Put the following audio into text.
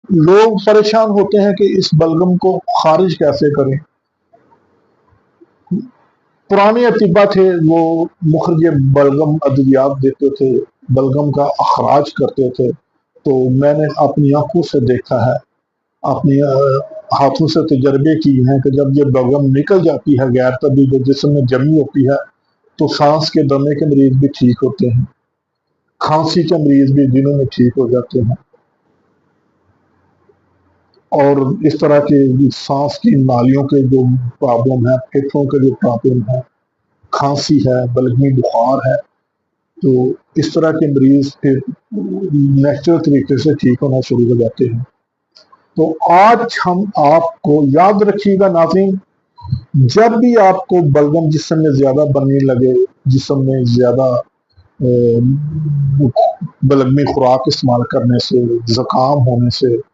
لوگ پریشان ہوتے ہیں کہ اس بلغم کو خارج کیسے کریں۔ پرانے اطباء تھے، وہ مخرج بلغم ادویات دیتے تھے، بلغم کا اخراج کرتے تھے۔ تو میں نے اپنی آنکھوں سے دیکھا ہے، اپنی ہاتھوں سے تجربے کی ہیں کہ جب یہ بلغم نکل جاتی ہے غیر طبی جو جسم میں جمی ہوتی ہے، تو سانس کے دمے کے مریض بھی ٹھیک ہوتے ہیں، کھانسی کے مریض بھی دنوں میں ٹھیک ہو جاتے ہیں، اور اس طرح کے سانس کی نالیوں کے جو پرابلم ہے، پھیپھڑوں کے جو پرابلم ہے، کھانسی ہے، بلغمی بخار ہے، تو اس طرح کے مریض پھر نیچرل طریقے سے ٹھیک ہونا شروع ہو جاتے ہیں۔ تو آج ہم آپ کو یاد رکھیے گا ناظرین، جب بھی آپ کو بلغم جسم میں زیادہ بننے لگے، جسم میں زیادہ بلغمی خوراک استعمال کرنے سے، زکام ہونے سے،